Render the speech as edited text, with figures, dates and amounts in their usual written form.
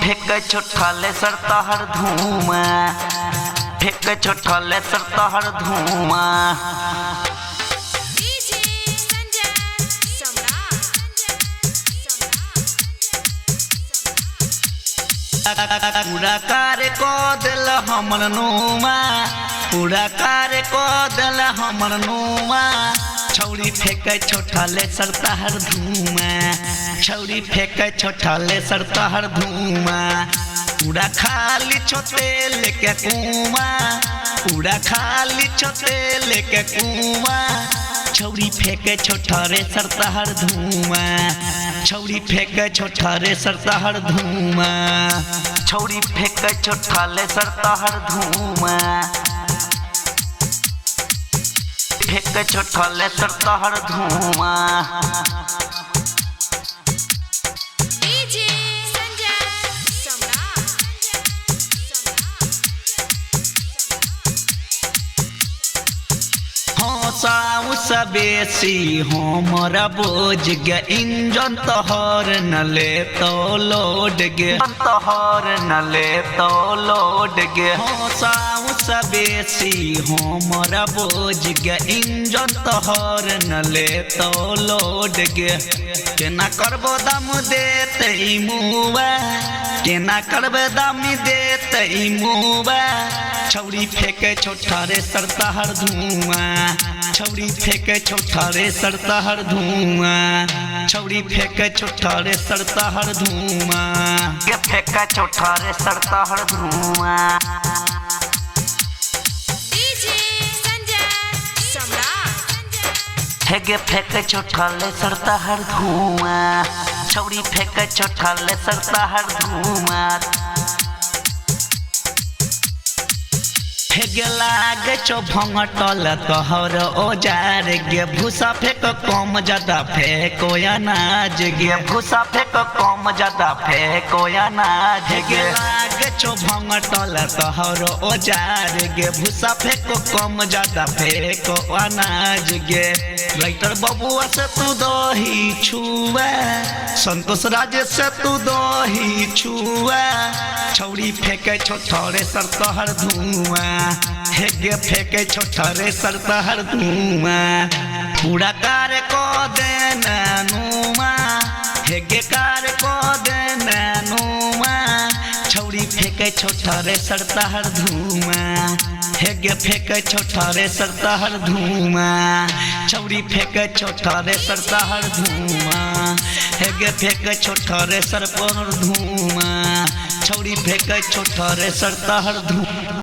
फेंक छोटले सरतहर धुआं, फेंक छोटले सरतहर धुआं। पूरा कार्य को दिल हमर नुमा, पूरा कार्य को दिल हमर नुमा। छौरी फेंक छोटले सरतहर धुआं, छौरी फेंक छोटले सरतहर धुआं। पूरा खाली छोटे लेके कुआं, पूरा खाली छोटे लेके कुआं। छौरी फेंक छोटरे सरतहर धुआं, छौरी फेंक छोटरे सरतहर धुआं। छौरी फेंक छोटले सरतहर धुआं, फेंक छोटले सरतहर धुआं। साउ सबेसी हमरा बोझ गे इंजन तोहर न ले तो लोड गे, तोहर न ले तो लोड गे। साउ सबेसी हमरा बोझ गे इंजन तोहर न ले तो लोड गे। केना करबो दाम देते मुआ, केना करबे दाम देते मुआ। छौरी फेंक छोटरे सरतहर धुआं, छौरी फेंक छोटरे सरतहर धुआं। छौरी फेंक छोटरे सरतहर धुआं, के फेंक छोटरे सरतहर धुआं। हेगे फेंक छोटले सरतहर धुआं, छौरी फेंक छोटले सरतहर धुआं। हेगे लागे चो भंगटल तोहर औजार गे। भूसा फेंक कम ज्यादा फेंको अनाज गे, भूसा फेंक कम ज्यादा फेंको अनाज गे। लागे चो भंगटल तोहर औजार गे। भूसा फेंको कम ज्यादा फेंको अनाज गे। राइटर बबुआ से तू दही छुआ, संतोष राज से तू दही छुआ। छौरी फेंक छोटरे सरतहर धुआं, हेगे फेंक छोटरे सरतहर धुआं। पूरा कार्य को देना नुमा, हेगे कार्य को देना नुमा। छौरी फेंक छोटरे सरतहर धुआं, हेगे फेंक छोटरे सरतहर धुआं। छौरी फेंक छोटरे सरतहर धुआं, हेगे फेंक छोटरे सरतहर धुआं। छौरी फेंक छोटरे सरतहर धुआं।